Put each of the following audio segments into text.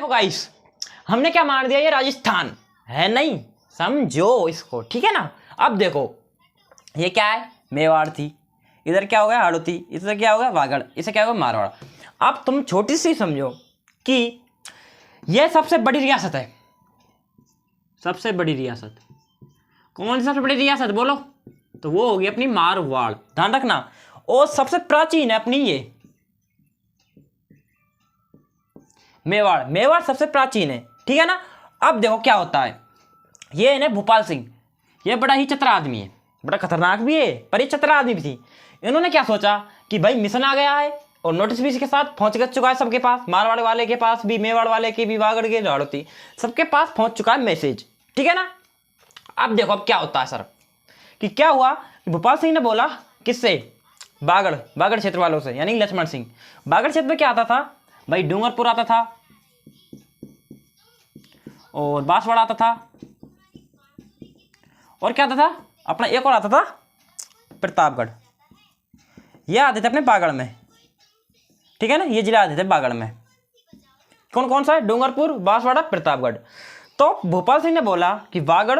तो गाइस हमने क्या मार दिया, ये राजस्थान है नहीं, समझो इसको, ठीक है ना। अब देखो ये क्या है, मेवाड़ थी, इधर क्या हो गया हाड़ौती, इधर क्या हो गया वागड़, इसे क्या हो गया मारवाड़। अब तुम छोटी सी समझो कि यह सबसे बड़ी रियासत है। सबसे बड़ी रियासत कौन सी सबसे बड़ी रियासत बोलो, तो वो होगी अपनी मारवाड़, ध्यान रखना। और सबसे प्राचीन है अपनी ये मेवाड़, मेवाड़ सबसे प्राचीन है, ठीक है ना। अब देखो क्या होता है, ये है ना भोपाल सिंह, ये बड़ा ही चतरा आदमी है, बड़ा खतरनाक भी है पर ये चतरा आदमी भी थी। इन्होंने क्या सोचा कि भाई मिशन आ गया है और नोटिस भी इसके साथ पहुंच चुका है सबके पास, मारवाड़ वाले के पास भी, मेवाड़ वाले के भी, वागड़ के, हाड़ौती सबके पास पहुंच चुका है मैसेज, ठीक है ना। अब देखो अब क्या होता है सर, कि क्या हुआ कि भोपाल सिंह ने बोला किससे, बागड़ क्षेत्र वालों से, यानी लक्ष्मण सिंह। बागड़ क्षेत्र में क्या आता था भाई, डूंगरपुर आता था और बांसवाड़ा आता था, और क्या आता था अपना एक और आता था प्रतापगढ़, ये आते थे अपने बागड़ में, ठीक है ना। ये जिला आते थे बागड़ में, कौन कौन सा है, डूंगरपुर, बांसवाड़ा, प्रतापगढ़। तो भोपाल सिंह ने बोला कि बागड़,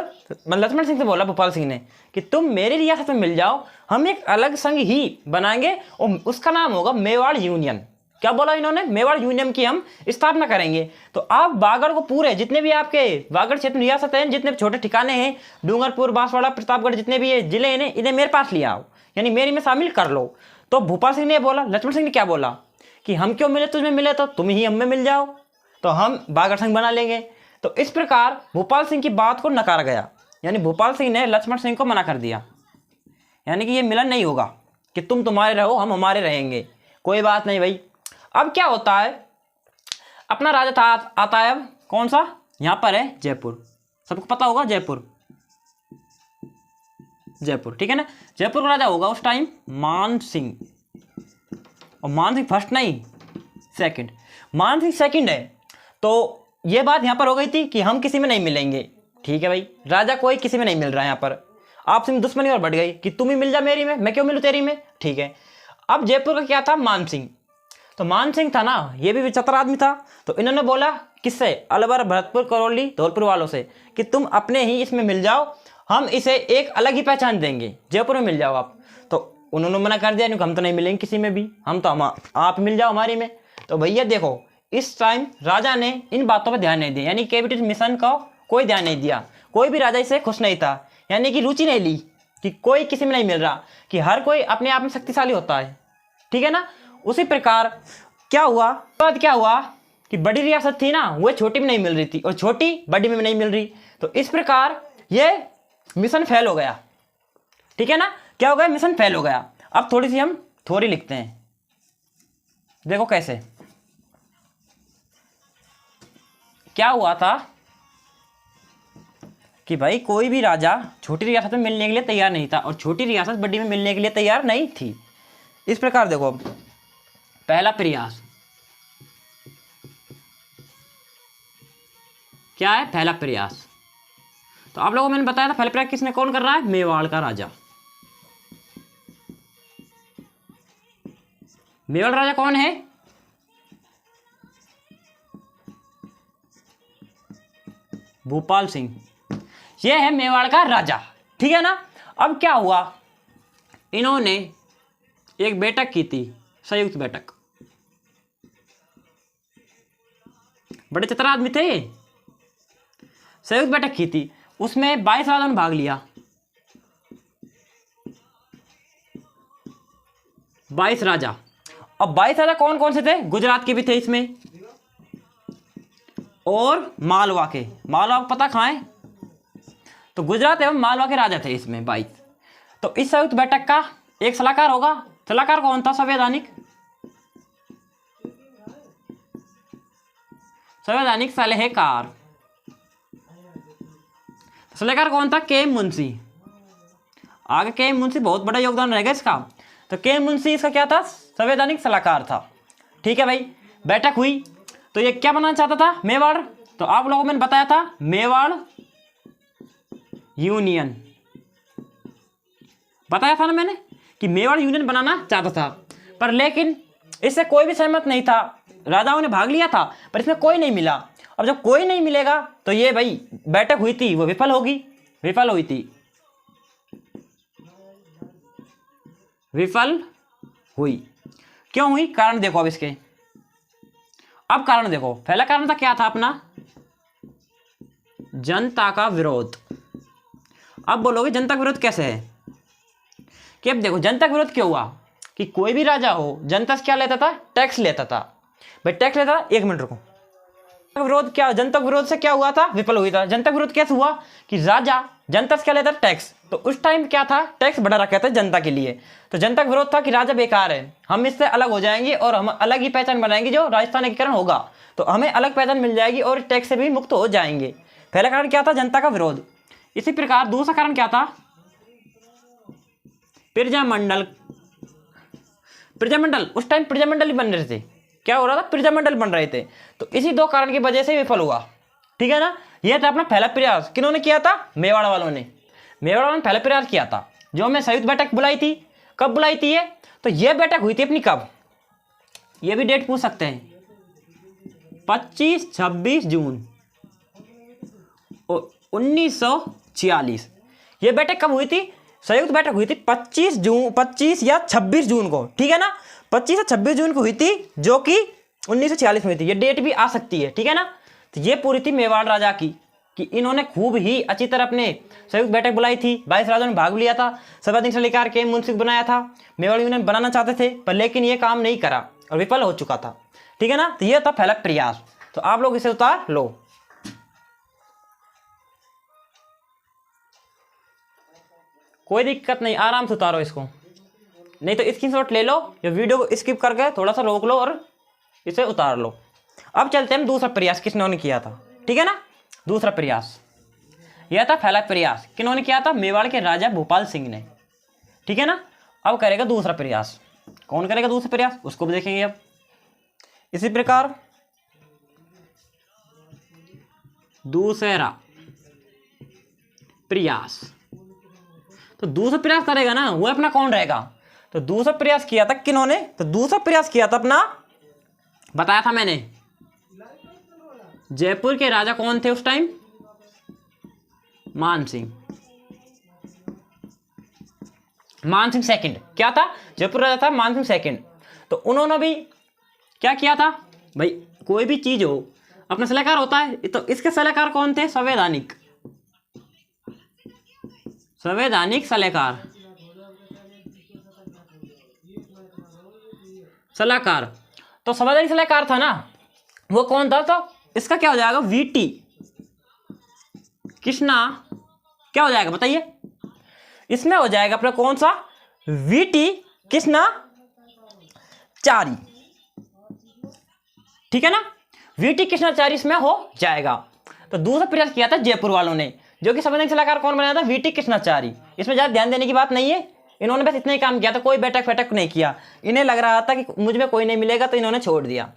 लक्ष्मण सिंह से बोला भोपाल सिंह ने कि तुम मेरी रियासत में मिल जाओ, हम एक अलग संघ ही बनाएंगे और उसका नाम होगा मेवाड़ यूनियन। क्या बोला इन्होंने, मेवाड़ यूनियन की हम स्थापना करेंगे। तो आप बागड़ को पूरे जितने भी आपके बागड़ क्षेत्र रियासत हैं, जितने छोटे ठिकाने हैं, डूंगरपुर, बांसवाड़ा, प्रतापगढ़, जितने भी ये जिले हैं, इन्हें मेरे पास ले आओ, यानी मेरी में शामिल कर लो। तो भोपाल सिंह ने बोला, लक्ष्मण सिंह ने क्या बोला कि हम क्यों मिले, तुझमें मिले तो तुम ही हमें मिल जाओ, तो हम बागड़ संघ बना लेंगे। तो इस प्रकार भोपाल सिंह की बात को नकारा गया, यानी भोपाल सिंह ने लक्ष्मण सिंह को मना कर दिया, यानी कि ये मिलन नहीं होगा कि तुम तुम्हारे रहो हम हमारे रहेंगे, कोई बात नहीं भाई। अब क्या होता है, अपना राजा था आता है, अब कौन सा, यहाँ पर है जयपुर, सबको पता होगा जयपुर, जयपुर, ठीक है ना। जयपुर का राजा होगा उस टाइम मान सिंह, और मान सिंह फर्स्ट नहीं सेकंड, मान सिंह सेकंड है। तो ये बात यहाँ पर हो गई थी कि हम किसी में नहीं मिलेंगे, ठीक है भाई, राजा कोई किसी में नहीं मिल रहा है, यहाँ पर आपसे दुश्मनी और बढ़ गई कि तुम ही मिल जा मेरी में, मैं क्यों मिलूँ तेरी में, ठीक है। अब जयपुर का क्या था, मान सिंह, तो मान सिंह था ना, ये भी चतुर आदमी था। तो इन्होंने बोला किससे, अलवर, भरतपुर, करौली, धौलपुर वालों से कि तुम अपने ही इसमें मिल जाओ, हम इसे एक अलग ही पहचान देंगे, जयपुर में मिल जाओ आप। तो उन्होंने मना कर दिया, क्योंकि हम तो नहीं मिलेंगे किसी में भी, हम तो आप मिल जाओ हमारी में। तो भैया देखो इस टाइम राजा ने इन बातों पर ध्यान नहीं दिया, यानी कैबिनेट मिशन का कोई ध्यान नहीं दिया, कोई भी राजा इससे खुश नहीं था, यानी कि रुचि नहीं ली कि कोई किसी में नहीं मिल रहा, कि हर कोई अपने आप में शक्तिशाली होता है, ठीक है ना। उसी प्रकार क्या हुआ, बाद क्या हुआ कि बड़ी रियासत थी ना, वो छोटी में नहीं मिल रही थी और छोटी बड़ी में नहीं मिल रही। तो इस प्रकार ये मिशन फेल हो गया, ठीक है ना। क्या हो गया, मिशन फेल हो गया। अब थोड़ी सी हम थ्योरी लिखते हैं, देखो कैसे क्या हुआ था कि भाई कोई भी राजा छोटी रियासत में मिलने के लिए तैयार नहीं था और छोटी रियासत बड़ी में मिलने के लिए तैयार नहीं थी। इस प्रकार देखो, पहला प्रयास क्या है, पहला प्रयास, तो आप लोगों को मैंने बताया था पहला प्रयास किसने, कौन कर रहा है, मेवाड़ का राजा। मेवाड़ राजा कौन है, भोपाल सिंह, ये है मेवाड़ का राजा, ठीक है ना। अब क्या हुआ, इन्होंने एक बैठक की थी, संयुक्त बैठक, बड़े चतुर आदमी थे, संयुक्त बैठक की थी, उसमें 22 राजाओं ने भाग लिया, 22 राजा। अब 22 राजा कौन कौन से थे, गुजरात के भी थे इसमें और मालवा के, मालवा को पता कहाँ है, तो गुजरात एवं मालवा के राजा थे इसमें 22। तो इस संयुक्त बैठक का एक सलाहकार होगा, सलाहकार कौन था, संवैधानिक सलाहकार, सलाहकार कौन था, के मुंशी। आगे के मुंशी बहुत बड़ा योगदान रहेगा इसका। तो के मुंशी इसका क्या था, संवैधानिक सलाहकार था, ठीक है भाई। बैठक हुई तो ये क्या बनाना चाहता था, मेवाड़, तो आप लोगों को मैंने बताया था मेवाड़ यूनियन, बताया था ना मैंने कि मेवाड़ यूनियन बनाना चाहता था, पर लेकिन इससे कोई भी सहमत नहीं था राजाओं ने भाग लिया था, पर इसमें कोई नहीं मिला। अब जब कोई नहीं मिलेगा तो ये भाई बैठक हुई थी वो विफल होगी, विफल हुई थी, विफल हुई। क्यों हुई? कारण देखो अब इसके, अब कारण देखो। पहला कारण था क्या था अपना, जनता का विरोध। अब बोलोगे जनता का विरोध कैसे है? कि अब देखो जनता का विरोध क्यों हुआ कि कोई भी राजा हो जनता से क्या लेता था, टैक्स लेता था। भाई टैक्स लेता था, एक मिनट रुको, विरोध क्या, जनता विरोध से क्या हुआ था, विफल हुई था। जनता विरोध कैसे हुआ कि राजा जनता से क्या लेता था, टैक्स। तो उस टाइम क्या था, टैक्स बढ़ा रखा था जनता के लिए। तो जनता का विरोध था कि राजा बेकार है, हम इससे अलग हो जाएंगे और हम अलग ही पहचान बनाएंगे, जो राजस्थान एकीकरण होगा तो हमें अलग पहचान मिल जाएगी और टैक्स से भी मुक्त हो जाएंगे। पहला कारण क्या था, जनता का विरोध। इसी प्रकार दूसरा कारण क्या था, प्रजामंडल। प्रजामंडल, उस टाइम प्रजामंडल बन रहे थे, क्या हो रहा था, प्रजामंडल बन रहे थे। तो इसी दो कारण की वजह से विफल हुआ, ठीक है ना। यह था अपना पहला प्रयास। किन्होंने किया था, मेवाड़ वालों ने। मेवाड़ वालों ने पहला प्रयास किया था, जो हमने संयुक्त बैठक बुलाई थी। कब बुलाई थी ये, तो यह बैठक हुई थी अपनी कब, ये भी डेट पूछ सकते हैं, 25-26 जून 1946। ये बैठक कब हुई थी, संयुक्त बैठक हुई थी 25 या 26 जून को, ठीक है ना। 25 या 26 जून को हुई थी, जो कि 1946 में हुई थी। ये डेट भी आ सकती है, ठीक है ना। तो ये पूरी थी मेवाड़ राजा की, कि इन्होंने खूब ही अच्छी तरह अपने संयुक्त बैठक बुलाई थी। 22 राजाओं ने भाग लिया था, सर्वाधिक सलाहकार के मुंसिफ बनाया था। मेवाड़ यूनियन बनाना चाहते थे, पर लेकिन ये काम नहीं करा और विफल हो चुका था, ठीक है ना। तो ये था पहला प्रयास। तो आप लोग इसे उतार लो। कोई दिक्कत नहीं, आराम से उतारो इसको, नहीं तो स्क्रीनशॉट ले लो या वीडियो को स्किप करके थोड़ा सा रोक लो और इसे उतार लो। अब चलते हैं दूसरा प्रयास किसने किया था, ठीक है ना। दूसरा प्रयास यह था, पहला प्रयास किन्होंने किया था, मेवाड़ के राजा भूपाल सिंह ने, ठीक है ना। अब करेगा दूसरा प्रयास, कौन करेगा दूसरा प्रयास, उसको भी देखेंगे अब। इसी प्रकार दूसरा प्रयास, तो दूसरा प्रयास करेगा ना वो अपना कौन रहेगा। तो दूसरा प्रयास किया था किन्होंने, तो दूसरा प्रयास किया था अपना, बताया था मैंने, जयपुर के राजा कौन थे उस टाइम, मान सिंह। मान सिंह सेकंड क्या था, जयपुर राजा था मान सिंह सेकंड। तो उन्होंने भी क्या किया था भाई, कोई भी चीज हो अपना सलाहकार होता है, तो इसके सलाहकार कौन थे, संवैधानिक, संवैधानिक सलाहकार, सलाहकार। तो संवैधानिक सलाहकार था ना, वो कौन था, तो इसका क्या हो जाएगा, वीटी कृष्णा, क्या हो जाएगा बताइए, इसमें हो जाएगा अपना कौन सा, वीटी कृष्णाचारी, ठीक है ना। वीटी कृष्णाचारी इसमें हो जाएगा। तो दूसरा प्रयास किया था जयपुर वालों ने, जो कि संवैधानिक सलाहकार कौन बनाया था, वीटी कृष्णाचारी। इसमें ज्यादा ध्यान देने की बात नहीं है, इन्होंने बस इतना ही काम किया था, कोई बैठक फैठक नहीं किया। इन्हें लग रहा था कि मुझ में कोई नहीं मिलेगा, तो इन्होंने छोड़ दिया।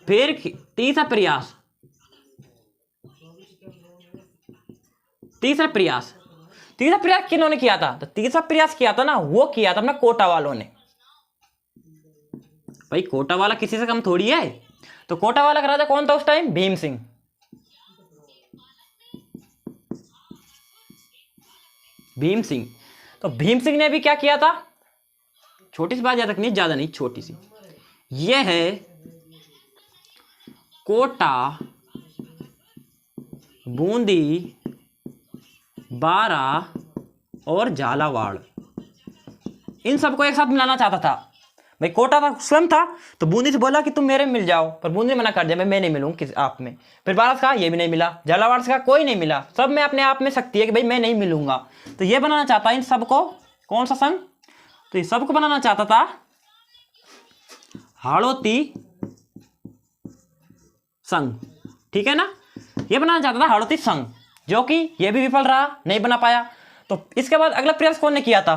फिर तीसरा प्रयास, तीसरा प्रयास किन्होंने किया था, तो तीसरा प्रयास किया था ना, वो किया था अपना कोटा वालों ने। भाई कोटा वाला किसी से कम थोड़ी है। तो कोटा वाला का राजा कौन था उस टाइम, भीम सिंह। भीम सिंह, तो भीम सिंह ने भी क्या किया था, छोटी सी बात, ज्यादा नहीं, ज्यादा नहीं, छोटी सी, यह है कोटा, बूंदी, बारा और झालावाड़, इन सबको एक साथ मिलाना चाहता था। भाई कोटा था स्वयं था, तो बूंदी से बोला कि तुम मेरे मिल जाओ, पर बूंदी मना कर दिया, मैं नहीं मिलूंगा किसी आप में। फिर बारा से कहा ये भी नहीं मिला, झालावाड़ से कहा कोई नहीं मिला, सब में अपने आप में शक्ति है कि भाई मैं नहीं मिलूंगा। तो ये बनाना चाहता इन सबको कौन सा संघ, तो ये सबको बनाना चाहता था हाड़ौती संघ, ठीक है ना। ये बनाना चाहता था हाड़ौती संघ, जो कि ये भी विफल रहा, नहीं बना पाया। तो इसके बाद अगला प्रयास कौन ने किया था,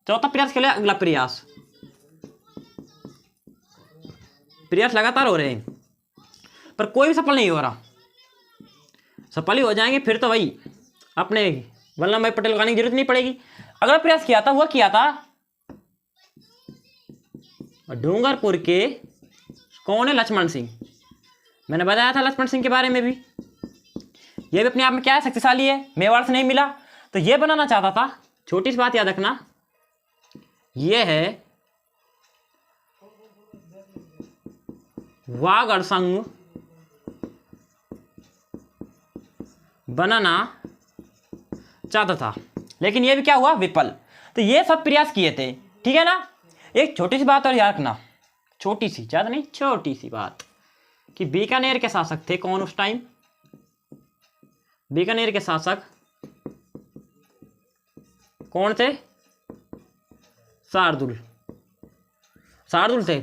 चौथा प्रयास के लिए अगला प्रयास लगातार हो रहे हैं, पर कोई भी सफल नहीं हो रहा। सफल ही हो जाएंगे फिर तो भाई अपने वल्लभ भाई पटेल लगाने की जरूरत नहीं पड़ेगी। अगला प्रयास किया था, वह किया था डूंगरपुर के कौन है? लक्ष्मण सिंह। मैंने बताया था लक्ष्मण सिंह के बारे में भी, ये भी अपने आप में क्या है? शक्तिशाली है। मेवाड़ से नहीं मिला तो ये बनाना चाहता था। छोटी सी बात याद रखना, ये है वागड़ संघ बनाना चाहता था, लेकिन ये भी क्या हुआ? विफल। तो ये सब प्रयास किए थे, ठीक है ना। एक छोटी सी बात और याद रखना, छोटी सी, ज़्यादा नहीं, छोटी सी बात, कि बीकानेर के शासक थे कौन उस टाइम? बीकानेर के शासक कौन थे? शार्दुल। शार्दुल थे।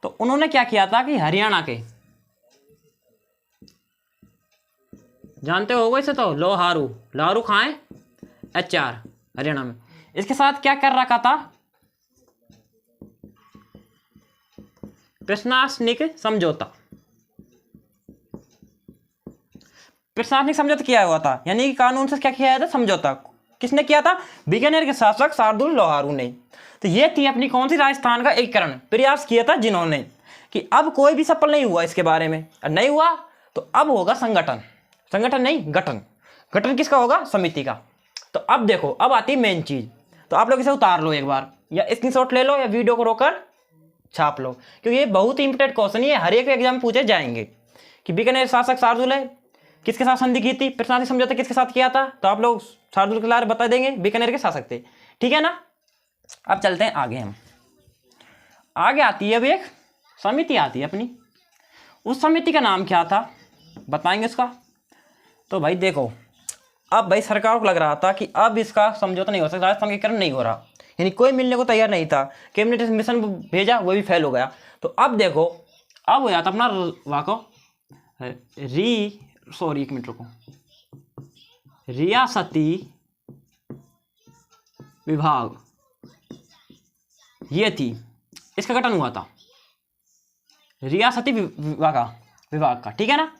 तो उन्होंने क्या किया था कि हरियाणा के, जानते हो इसे तो, लोहारू। लोहारू कहाँ है? HR, हरियाणा में। इसके साथ क्या कर रखा था? प्रशासनिक समझौता। प्रशासनिक समझौता किया हुआ था, यानी कि कानून से क्या किया था? समझौता। किसने किया था? बीकानेर के शासक शार्दुल लोहारू ने। तो ये थी अपनी कौन सी? राजस्थान का एकीकरण। प्रयास किया था जिन्होंने, कि अब कोई भी सफल नहीं हुआ इसके बारे में, और नहीं हुआ तो अब होगा संगठन। संगठन नहीं, गठन। गठन किसका होगा? समिति का। तो अब देखो, अब आती है मेन चीज। तो आप लोग इसे उतार लो एक बार, या स्क्रीनशॉट ले लो, या वीडियो को रोककर छाप लो, क्योंकि ये बहुत ही इंपॉर्टेंट क्वेश्चन है। हर एक एग्जाम पूछे जाएंगे कि बीकानेर शासक शार्दुल है, किसके साथ संधि की थी? प्रशासनिक समझौता किसके साथ किया था? तो आप लोग शार्दुल के बारे में बता देंगे, बीकानेर के शासक थे, ठीक है ना। अब चलते हैं आगे। हम आगे आती है अब एक समिति आती है अपनी। उस समिति का नाम क्या था बताएंगे उसका। तो भाई देखो, अब भाई सरकार को लग रहा था कि अब इसका समझौता नहीं हो सकता, राजस्थान का एकीकरण नहीं हो रहा, यानी कोई मिलने को तैयार नहीं था। कैबिनेट मिशन भेजा, वो भी फेल हो गया। तो अब देखो, अब हो जाता अपना वाको एक मिनट रुको, रियासती विभाग, ये थी, इसका गठन हुआ था रियासती विभाग का, ठीक है ना।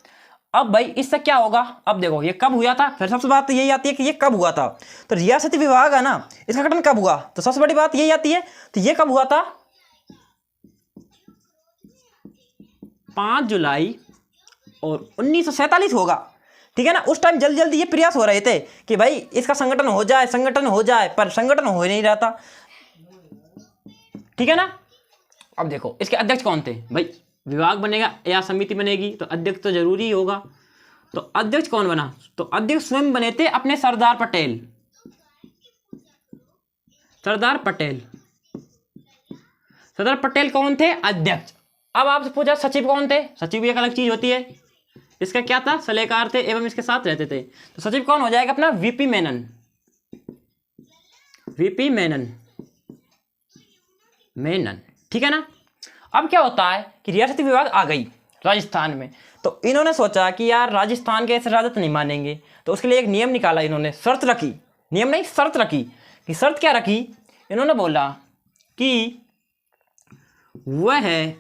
अब भाई इससे क्या होगा? अब देखो ये कब हुआ था, फिर सबसे बात तो यही आती है कि ये कब हुआ था। तो रियासती विभाग है ना, इसका गठन कब हुआ? तो सबसे बड़ी बात यही आती है, तो ये कब हुआ था? 5 जुलाई और 1947 होगा, ठीक है ना। उस टाइम जल्दी जल्दी ये प्रयास हो रहे थे कि भाई इसका संगठन हो जाए, संगठन हो जाए, पर संगठन हो ही नहीं रहा था, ठीक है ना। अब देखो इसके अध्यक्ष कौन थे? भाई विभाग बनेगा या समिति बनेगी तो अध्यक्ष तो जरूरी होगा। तो अध्यक्ष कौन बना? तो अध्यक्ष स्वयं बने थे अपने सरदार पटेल। सरदार पटेल, सरदार पटेल कौन थे? अध्यक्ष। अब आपसे पूछा सचिव कौन थे? सचिव भी एक अलग चीज होती है। इसका क्या था? सलाहकार थे एवं इसके साथ रहते थे। तो सचिव कौन हो जाएगा? अपना VP मेनन। VP मेनन, मेनन, ठीक है ना। अब क्या होता है कि रियासती विभाग आ गई राजस्थान में, तो इन्होंने सोचा कि यार राजस्थान के ऐसे राजत नहीं मानेंगे, तो उसके लिए एक नियम निकाला इन्होंने, शर्त रखी, नियम नहीं शर्त रखी। कि शर्त क्या रखी? इन्होंने बोला कि वह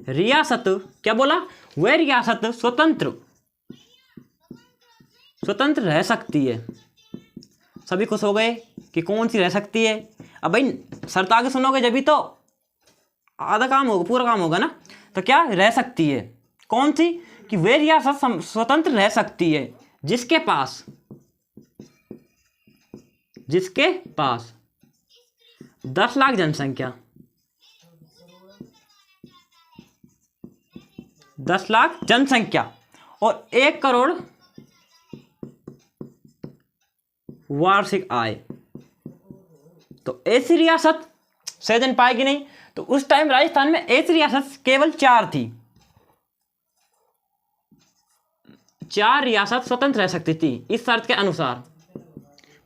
रियासत, क्या बोला? वह रियासत स्वतंत्र रह सकती है। सभी खुश हो गए कि कौन सी रह सकती है। अब भाई शर्त आगे सुनोगे जब भी तो आधा काम होगा, पूरा काम होगा ना। तो क्या रह सकती है? कौन सी? कि वे रियासत स्वतंत्र रह सकती है जिसके पास 10 लाख जनसंख्या, 10 लाख जनसंख्या और 1 करोड़ वार्षिक आय। तो ऐसी रियासत सृजन पाएगी नहीं। तो उस टाइम राजस्थान में ऐसी रियासत केवल 4 थी। 4 रियासत स्वतंत्र रह सकती थी इस शर्त के अनुसार,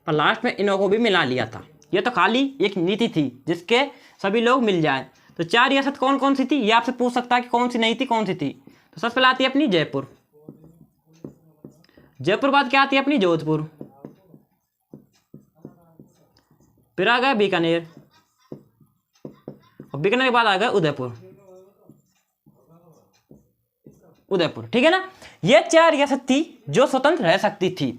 पर लास्ट में इन्हों को भी मिला लिया था। यह तो खाली एक नीति थी जिसके सभी लोग मिल जाए। तो 4 रियासत कौन कौन सी थी? ये आपसे पूछ सकता है कि कौन सी नहीं थी, कौन सी थी। तो सबसे पहले आती है अपनी जयपुर। जयपुर बाद क्या आती है अपनी? जोधपुर। फिर आ गया बीकानेर, और बीकानेर के बाद आ गया उदयपुर। उदयपुर, ठीक है ना। ये 4 रियासत थी जो स्वतंत्र रह सकती थी।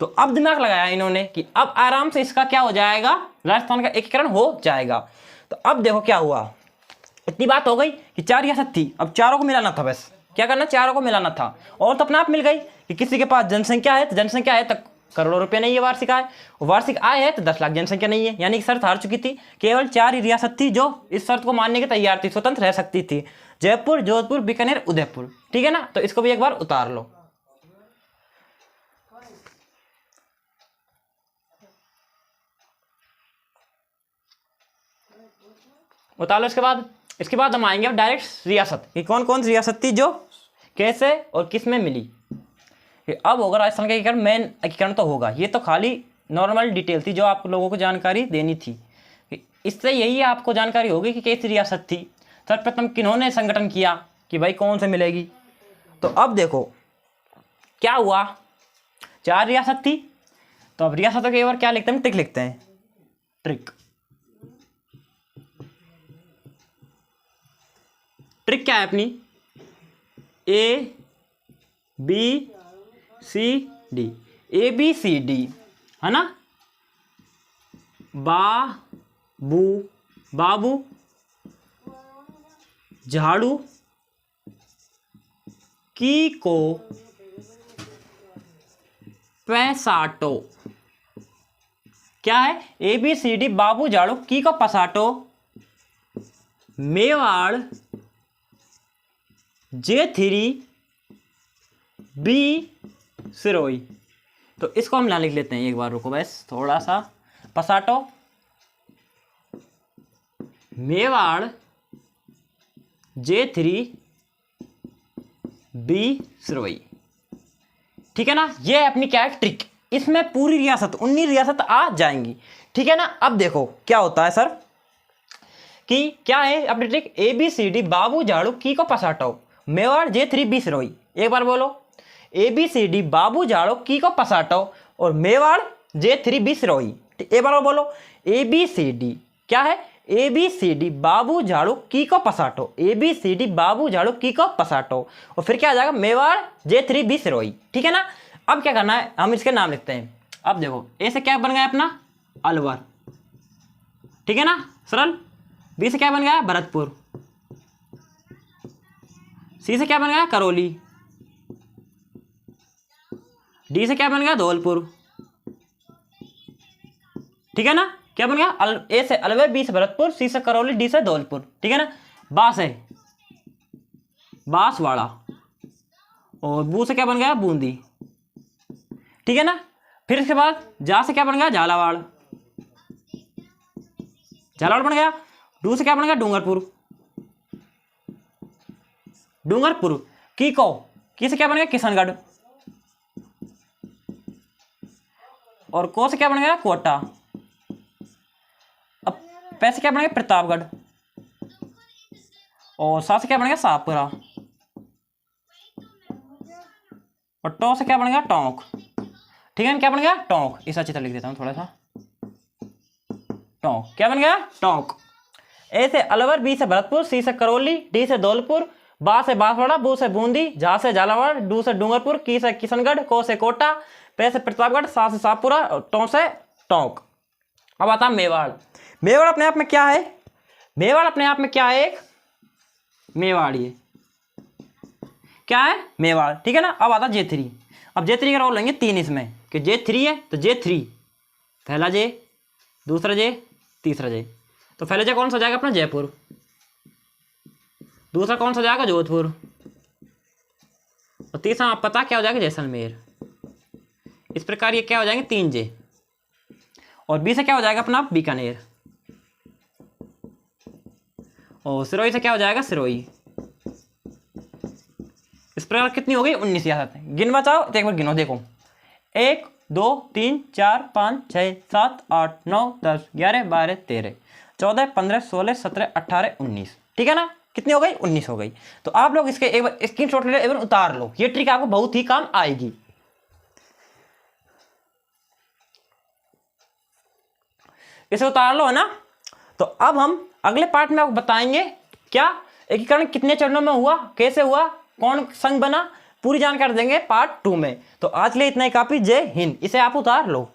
तो अब दिमाग लगाया इन्होंने कि अब आराम से इसका क्या हो जाएगा? राजस्थान का एकीकरण हो जाएगा। तो अब देखो क्या हुआ। इतनी बात हो गई कि 4 रियासत थी, अब चारों को मिलाना था, बस क्या करना, चारों को मिलाना था। और तो अपने आप मिल गई कि किसी के पास जनसंख्या है तो जनसंख्या है तक करोड़ों रुपए नहीं है वार्षिक आय, वार्षिक आय है तो 10 लाख जनसंख्या नहीं है, यानी कि शर्त हार चुकी थी। केवल 4 ही रियासत थी जो इस शर्त को मानने के तैयार थी, स्वतंत्र रह सकती थी, जयपुर, जोधपुर, बीकानेर, उदयपुर। ठीक है ना, तो इसको भी एक बार उतार लो। उतार लो। इसके बाद हम आएंगे अब डायरेक्ट रियासत कि कौन कौन सी रियासत थी जो कैसे और किस में मिली। अब होगा राजस्थान का एकीकरण, मेन एकीकरण तो होगा, ये तो खाली नॉर्मल डिटेल थी जो आप लोगों को जानकारी देनी थी। इससे यही आपको जानकारी होगी कि कैसी रियासत थी, सर्वप्रथम किन्होंने संगठन किया कि भाई कौन से मिलेगी। तो अब देखो क्या हुआ, 4 रियासत थी, तो अब रियासतों के ऊपर क्या लिखते हैं, ट्रिक लिखते हैं। ट्रिक क्या है अपनी, A B C D, ABCD है ना। बाबू, झाड़ू, की को, पैसाटो। क्या है, ABCD, बाबू, झाड़ू, की को, पसाटो, मेवाड़, J3, B सिरोही। तो इसको हम यहाँ लिख लेते हैं, एक बार रुको बस थोड़ा सा। पसाटो, मेवाड़, J3, B सिरोही। ठीक है ना, ये अपनी क्या है ट्रिक, इसमें पूरी रियासत 19 रियासत आ जाएंगी। ठीक है ना। अब देखो क्या होता है सर कि क्या है अपनी ट्रिक, ABCD, बाबू, झाड़ू, की को, पसाटो, मेवाड़, J3, B सिरोही। एक बार बोलो, ABCD, बाबू, झाड़ू, की को, पसाटो और मेवाड़, J3, B सिरोही। एक बार बोलो, ABCD क्या है, ABCD, बाबू, झाड़ू, की को, पसाटो, ABCD, बाबू, झाड़ू, की को, पसाटो और फिर क्या आ जाएगा, मेवाड़, J3, B सिरोही। ठीक है ना। अब क्या करना है, हम इसके नाम लिखते हैं। अब देखो ए से क्या बन गया अपना, अलवर। ठीक है ना, सरल। B से क्या बन गया, भरतपुर। C से क्या बन गया, करौली। D से क्या बन गया, धौलपुर। ठीक है ना, क्या बन गया, A से अलवर, B से भरतपुर, C से करौली, D से धौलपुर। ठीक है ना। बा से बांसवाड़ा और बू से क्या बन गया, बूंदी। ठीक है ना। फिर इसके बाद जा से क्या बन गया, झालावाड़। झालावाड़ बन गया। डू से क्या बन गया, डूंगरपुर। की से क्या बन गया, किशनगढ़। और को से क्या बन गया, कोटा। अब पै से क्या बन गया, प्रतापगढ़। और सा से क्या बन गया, शाहपुरा। और टो से क्या बन गया, टोंक। ठीक है, क्या बन गया, टोंक। इस अच्छी तरह लिख देता हूं थोड़ा सा, टोंक। क्या बन गया, टोंक। ए से अलवर, बी से भरतपुर, सी से करौली, डी से धौलपुर, बा से बांसवाड़ा, बू से बूंदी, झा से झालावाड़, डू से डूंगरपुर, की से किशनगढ़, को से कोटा, पे से प्रतापगढ़, सा से शाहपुरा और टों से टोंक। अब आता मेवाड़। मेवाड़ अपने आप में क्या है, मेवाड़ अपने आप में क्या है, एक मेवाड़, ये क्या है, मेवाड़। ठीक है ना। अब आता J3। अब J3 का रोल लेंगे 3 इसमें कि J3 है तो J3, पहला J, दूसरा J, तीसरा J। तो पहले J कौन सा जाएगा अपना, जयपुर। दूसरा कौन सा जाएगा, जोधपुर। और तीसरा आप पता क्या हो जाएगा, जैसलमेर। इस प्रकार ये क्या हो जाएंगे, 3 J। और B से क्या हो जाएगा अपना, बीकानेर। और सिरोही से क्या हो जाएगा, सिरोही। इस प्रकार कितनी हो गई, 19 रियासत। गिनवा चाहो तो एक बार गिनो, देखो 1 2 3 4 5 6 7 8 9 10 11 12 13 14 15 16 17 18 19। ठीक है ना, कितनी हो गई, 19 हो गई। तो आप लोग इसके एक बार स्क्रीनशॉट ले, एक बार उतार लो, ये ट्रिक आपको बहुत ही काम आएगी। इसे उतार लो है ना। तो अब हम अगले पार्ट में आपको बताएंगे क्या एकीकरण कितने चरणों में हुआ, कैसे हुआ, कौन संघ बना, पूरी जानकारी देंगे पार्ट 2 में। तो आज के लिए इतना ही काफी। जय हिंद। इसे आप उतार लो।